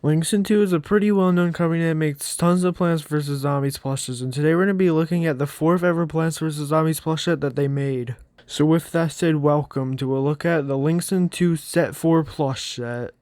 Linxin 2 is a pretty well-known company that makes tons of Plants vs. Zombies plushes, and today we're going to be looking at the 4th ever Plants vs. Zombies plush set that they made. So with that said, welcome to a look at the Linxin 2 Set 4 plush set.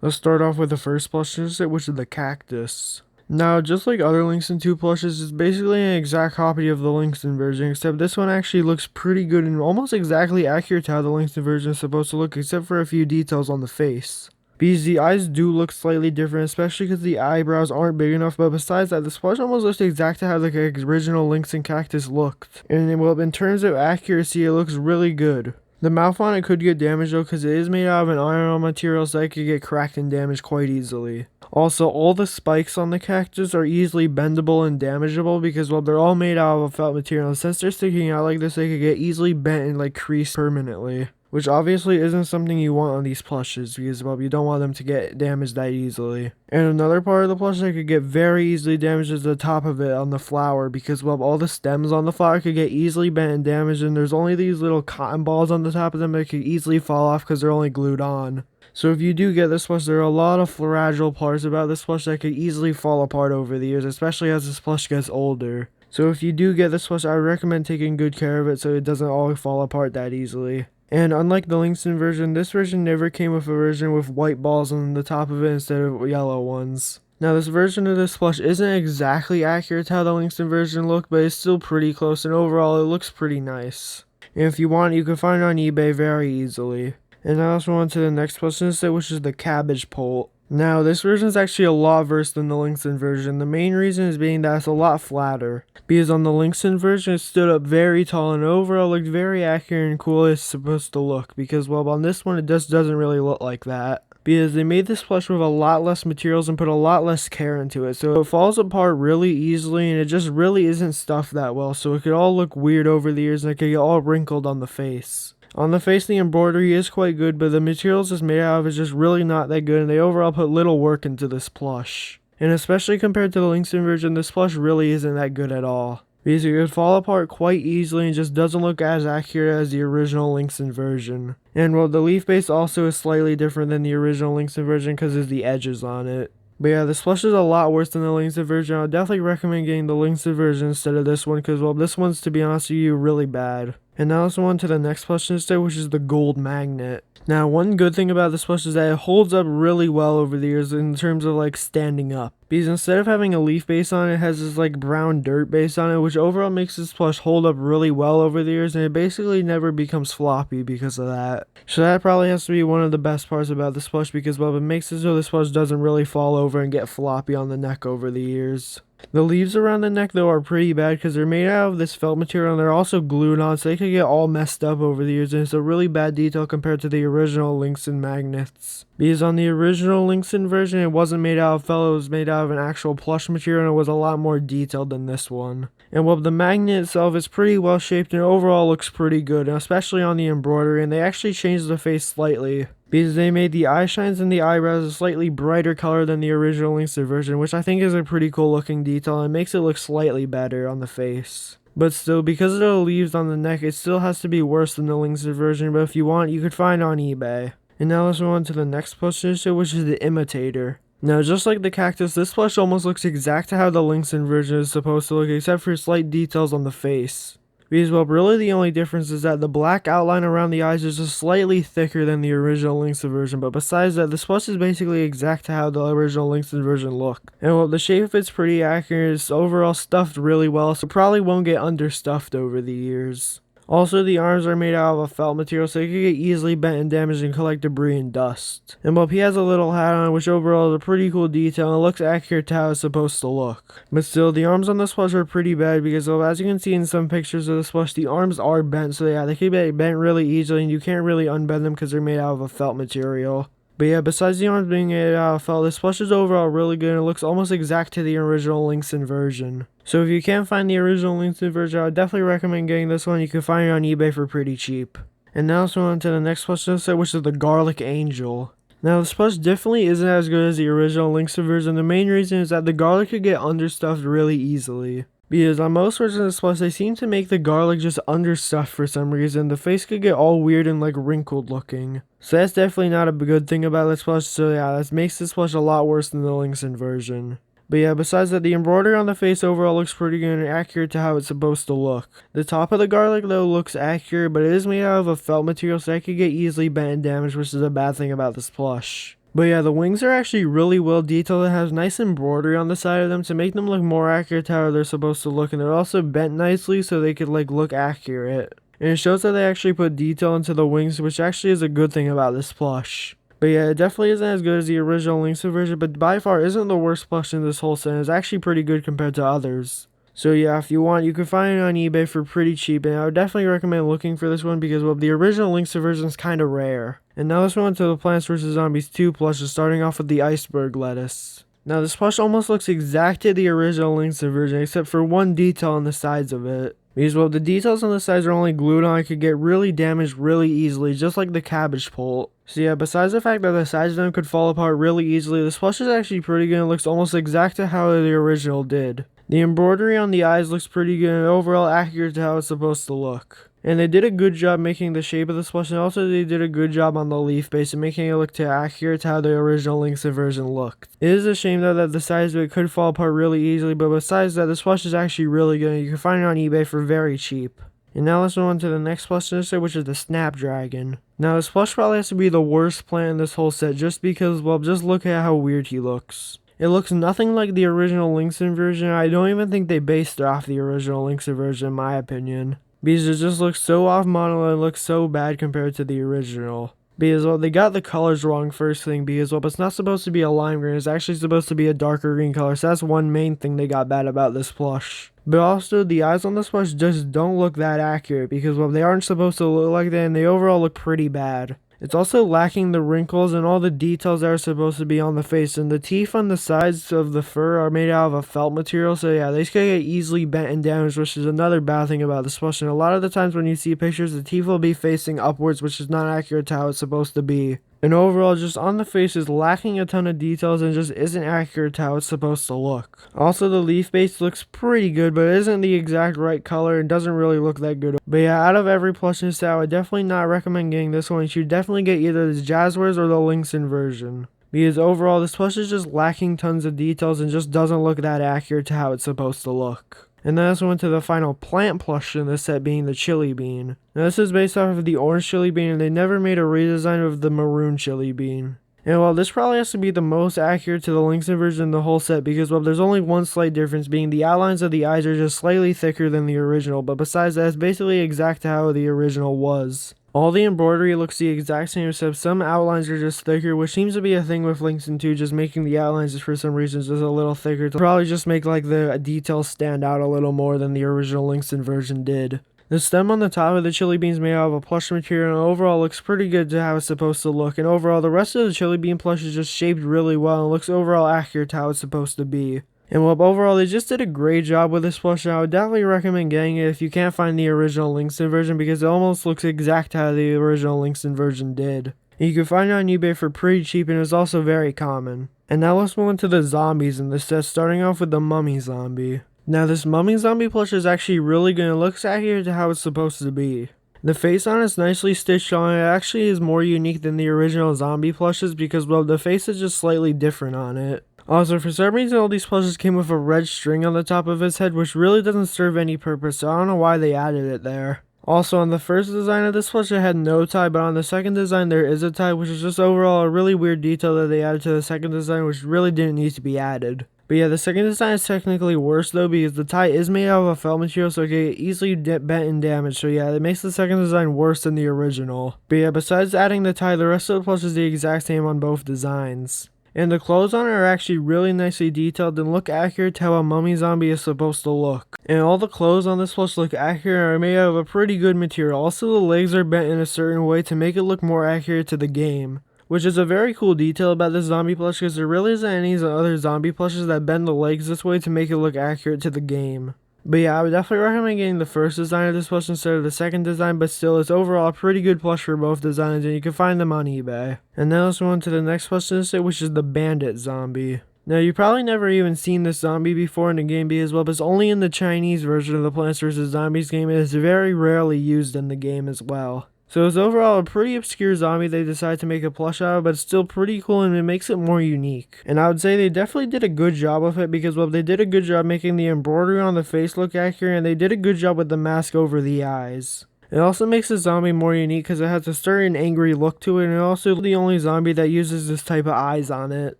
Let's start off with the first plush set, which is the Cactus. Now, just like other Linxin 2 plushes, it's basically an exact copy of the Linxin version, except this one actually looks pretty good and almost exactly accurate to how the Linxin version is supposed to look, except for a few details on the face. Because the eyes do look slightly different, especially because the eyebrows aren't big enough, but besides that, the plush almost looks exact to how the original Linxin Cactus looked. And well, in terms of accuracy, it looks really good. The mouth on it could get damaged though, because it is made out of an iron material, so it could get cracked and damaged quite easily. Also, all the spikes on the cactus are easily bendable and damageable because, well, they're all made out of a felt material, and since they're sticking out like this, they could get easily bent and like creased permanently. Which obviously isn't something you want on these plushes because, well, you don't want them to get damaged that easily. And another part of the plush that could get very easily damaged is the top of it on the flower because, well, all the stems on the flower could get easily bent and damaged, and there's only these little cotton balls on the top of them that could easily fall off because they're only glued on. So if you do get this plush, there are a lot of fragile parts about this plush that could easily fall apart over the years, especially as this plush gets older. So if you do get this plush, I recommend taking good care of it so it doesn't all fall apart that easily. And unlike the Linxin version, this version never came with a version with white balls on the top of it instead of yellow ones. Now, this version of this plush isn't exactly accurate to how the Linxin version looked, but it's still pretty close, and overall it looks pretty nice. And if you want, you can find it on eBay very easily. And now let's move on to the next plush set, which is the Cabbage Pole. Now, this version is actually a lot worse than the Linxin version. The main reason is being that it's a lot flatter. Because on the Linxin version, it stood up very tall and overall looked very accurate and cool as it's supposed to look. Because, well, on this one, it just doesn't really look like that. Because they made this plush with a lot less materials and put a lot less care into it. So it falls apart really easily and it just really isn't stuffed that well. So it could all look weird over the years and it could get all wrinkled on the face. On the face, the embroidery is quite good, but the materials it's made out of is just really not that good, and they overall put little work into this plush. And especially compared to the Linxin version, this plush really isn't that good at all. Because it could fall apart quite easily and just doesn't look as accurate as the original Linxin version. And well, the leaf base also is slightly different than the original Linxin version because of the edges on it. But yeah, this plush is a lot worse than the Linxin version. I would definitely recommend getting the Linxin version instead of this one because, well, this one's, to be honest with you, really bad. And now let's move on to the next plush instead, which is the gold magnet. Now, one good thing about this plush is that it holds up really well over the years in terms of like standing up. Because instead of having a leaf base on it, it has this like brown dirt base on it, which overall makes this plush hold up really well over the years, and it basically never becomes floppy because of that. So that probably has to be one of the best parts about this plush because, well, it makes it so this plush doesn't really fall over and get floppy on the neck over the years. The leaves around the neck though are pretty bad because they're made out of this felt material and they're also glued on, so they could get all messed up over the years, and it's a really bad detail compared to the original Linxin magnets. Because on the original Linxin version, it wasn't made out of felt, it was made out of an actual plush material, and it was a lot more detailed than this one. And well, the magnet itself is pretty well shaped and overall looks pretty good, especially on the embroidery, and they actually changed the face slightly. Because they made the eye shines and the eyebrows a slightly brighter color than the original Linxin version, which I think is a pretty cool looking detail and makes it look slightly better on the face. But still, because of the leaves on the neck, it still has to be worse than the Linxin version, but if you want, you could find it on eBay. And now let's move on to the next plush set, which is the Imitator. Now, just like the Cactus, this plush almost looks exact to how the Linxin version is supposed to look, except for slight details on the face. Because, well, really the only difference is that the black outline around the eyes is just slightly thicker than the original Linxin version, but besides that, this plush is basically exact to how the original Linxin version looked. And well, the shape of it's pretty accurate, it's overall stuffed really well, so probably won't get understuffed over the years. Also, the arms are made out of a felt material, so they can get easily bent and damaged and collect debris and dust. And well, he has a little hat on, which overall is a pretty cool detail, and it looks accurate to how it's supposed to look. But still, the arms on this plush are pretty bad because, well, as you can see in some pictures of this plush, the arms are bent, so yeah, they can get bent really easily, and you can't really unbend them because they're made out of a felt material. But yeah, besides the arms being made out of felt, this plush is overall really good and it looks almost exact to the original Linxin version. So if you can't find the original Linxin version, I would definitely recommend getting this one. You can find it on eBay for pretty cheap. And now let's move on to the next plush set, which is the Garlic Angel. Now, this plush definitely isn't as good as the original Linxin version. The main reason is that the garlic could get understuffed really easily. Because on most versions of this plush, they seem to make the garlic just understuffed for some reason. The face could get all weird and like wrinkled looking. So that's definitely not a good thing about this plush. So yeah, that makes this plush a lot worse than the Linxin version. But yeah, besides that, the embroidery on the face overall looks pretty good and accurate to how it's supposed to look. The top of the garlic though looks accurate, but it is made out of a felt material, so that could get easily bent and damaged, which is a bad thing about this plush. But yeah, the wings are actually really well detailed. It has nice embroidery on the side of them to make them look more accurate to how they're supposed to look, and they're also bent nicely so they could like look accurate. And it shows that they actually put detail into the wings, which actually is a good thing about this plush. But yeah, it definitely isn't as good as the original Linxin version, but by far isn't the worst plush in this whole set. It's actually pretty good compared to others. So yeah, if you want, you can find it on eBay for pretty cheap, and I would definitely recommend looking for this one because, well, the original Linxin version is kind of rare. And now let's move on to the Plants vs. Zombies 2 plushes, starting off with the Iceberg Lettuce. Now this plush almost looks exact to the original Linxin version, except for one detail on the sides of it. Because, well, the details on the sides are only glued on, it could get really damaged really easily, just like the Cabbage Pole. So yeah, besides the fact that the sides of them could fall apart really easily, this plush is actually pretty good and looks almost exact to how the original did. The embroidery on the eyes looks pretty good and overall accurate to how it's supposed to look. And they did a good job making the shape of this plush, and also they did a good job on the leaf base and making it look accurate to how the original Linxin version looked. It is a shame though that the sides of it could fall apart really easily, but besides that, this plush is actually really good and you can find it on eBay for very cheap. And now let's move on to the next plush in this set, which is the Snapdragon. Now this plush probably has to be the worst plant in this whole set just because, well, just look at how weird he looks. It looks nothing like the original Linxin version. I don't even think they based it off the original Linxin version in my opinion. Because it just looks so off model and looks so bad compared to the original. Because, well, they got the colors wrong first thing, because, well, it's not supposed to be a lime green, it's actually supposed to be a darker green color, so that's one main thing they got bad about this plush. But also, the eyes on this plush just don't look that accurate, because, well, they aren't supposed to look like that, and they overall look pretty bad. It's also lacking the wrinkles and all the details that are supposed to be on the face, and the teeth on the sides of the fur are made out of a felt material, so yeah, they can get easily bent and damaged, which is another bad thing about this plush. And a lot of the times when you see pictures, the teeth will be facing upwards, which is not accurate to how it's supposed to be. And overall, just on the face is lacking a ton of details and just isn't accurate to how it's supposed to look. Also, the leaf base looks pretty good, but it isn't the exact right color and doesn't really look that good. But yeah, out of every plush in this set, I would definitely not recommend getting this one. You should definitely get either the Jazzwares or the Linxin version. Because overall, this plush is just lacking tons of details and just doesn't look that accurate to how it's supposed to look. And then let's move to the final plant plush in this set, being the chili bean. Now this is based off of the orange chili bean, and they never made a redesign of the maroon chili bean. And while this probably has to be the most accurate to the Linxin version in the whole set, because, well, there's only one slight difference, being the outlines of the eyes are just slightly thicker than the original, but besides that, it's basically exact to how the original was. All the embroidery looks the exact same, except some outlines are just thicker, which seems to be a thing with Linxin 2, just making the outlines just for some reason just a little thicker to probably just make like the details stand out a little more than the original Linxin version did. The stem on the top of the chili bean is made out of a plush material and overall looks pretty good to how it's supposed to look, and overall the rest of the chili bean plush is just shaped really well and looks overall accurate to how it's supposed to be. And well, overall, they just did a great job with this plush, and I would definitely recommend getting it if you can't find the original Linxin version, because it almost looks exact how the original Linxin version did. And you can find it on eBay for pretty cheap, and it's also very common. And now let's move on to the zombies in this set, starting off with the Mummy Zombie. Now this Mummy Zombie plush is actually really good and looks accurate to how it's supposed to be. The face on it's nicely stitched on, it actually is more unique than the original zombie plushes because, well, the face is just slightly different on it. Also, for some reason, all these plushes came with a red string on the top of his head, which really doesn't serve any purpose, so I don't know why they added it there. Also, on the first design of this plush, it had no tie, but on the second design, there is a tie, which is just overall a really weird detail that they added to the second design, which really didn't need to be added. But yeah, the second design is technically worse though, because the tie is made out of a felt material, so it can get easily bent and damaged. So yeah, it makes the second design worse than the original. But yeah, besides adding the tie, the rest of the plush is the exact same on both designs. And the clothes on it are actually really nicely detailed and look accurate to how a mummy zombie is supposed to look. And all the clothes on this plush look accurate and are made out of a pretty good material. Also, the legs are bent in a certain way to make it look more accurate to the game, which is a very cool detail about this zombie plush, because there really isn't any other zombie plushes that bend the legs this way to make it look accurate to the game. But yeah, I would definitely recommend getting the first design of this plush instead of the second design, but still, it's overall a pretty good plush for both designs, and you can find them on eBay. And now let's move on to the next plush in this set, which is the Bandit Zombie. Now, you probably never even seen this zombie before in the game because, well, it's only in the Chinese version of the Plants vs. Zombies game, and it's very rarely used in the game as well. So it's overall a pretty obscure zombie they decided to make a plush out of, but it's still pretty cool and it makes it more unique. And I would say they definitely did a good job with it because, well, they did a good job making the embroidery on the face look accurate, and they did a good job with the mask over the eyes. It also makes the zombie more unique because it has a certain angry look to it, and also the only zombie that uses this type of eyes on it.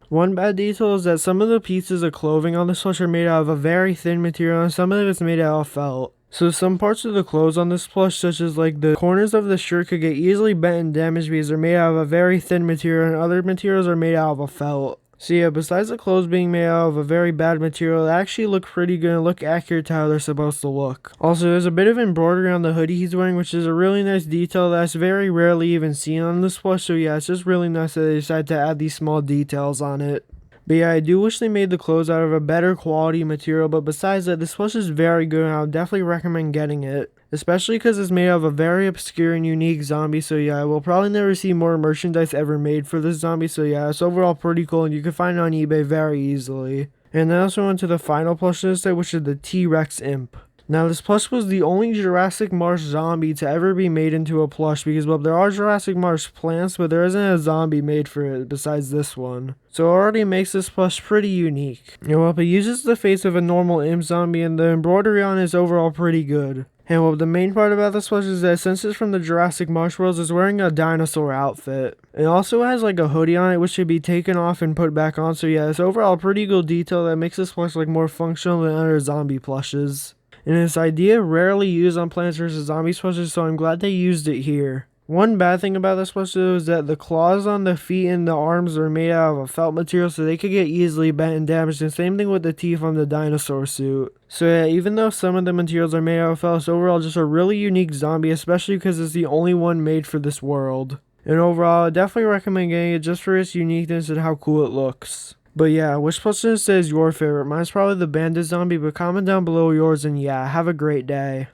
One bad detail is that some of the pieces of clothing on this plush are made out of a very thin material and some of it is made out of felt. So some parts of the clothes on this plush, such as like the corners of the shirt, could get easily bent and damaged because they're made out of a very thin material and other materials are made out of a felt. So yeah, besides the clothes being made out of a very bad material, they actually look pretty good and look accurate to how they're supposed to look. Also, there's a bit of embroidery on the hoodie he's wearing, which is a really nice detail that's very rarely even seen on this plush. So yeah, it's just really nice that they decided to add these small details on it. But yeah, I do wish they made the clothes out of a better quality material, but besides that, this plush is very good and I would definitely recommend getting it. Especially because it's made out of a very obscure and unique zombie, so yeah, we'll probably never see more merchandise ever made for this zombie, so yeah, it's overall pretty cool and you can find it on eBay very easily. And then also went to the final plush of this day, which is the TRex Imp. Now, this plush was the only Jurassic Marsh zombie to ever be made into a plush because, well, there are Jurassic Marsh plants, but there isn't a zombie made for it besides this one. So it already makes this plush pretty unique. And well, it uses the face of a normal imp zombie and the embroidery on it is overall pretty good. And well, the main part about this plush is that since it's from the Jurassic Marsh worlds, it's wearing a dinosaur outfit. It also has like a hoodie on it which should be taken off and put back on, so yeah, it's overall a pretty cool detail that makes this plush like more functional than other zombie plushes. And this idea rarely used on Plants vs. Zombies plushes, so I'm glad they used it here. One bad thing about this plush though is that the claws on the feet and the arms are made out of a felt material, so they could get easily bent and damaged, and same thing with the teeth on the dinosaur suit. So yeah, even though some of the materials are made out of felt, it's overall just a really unique zombie, especially because it's the only one made for this world. And overall, I definitely recommend getting it just for its uniqueness and how cool it looks. But yeah, which plush is your favorite? Mine's probably the Bandit Zombie, but comment down below yours, and yeah, have a great day.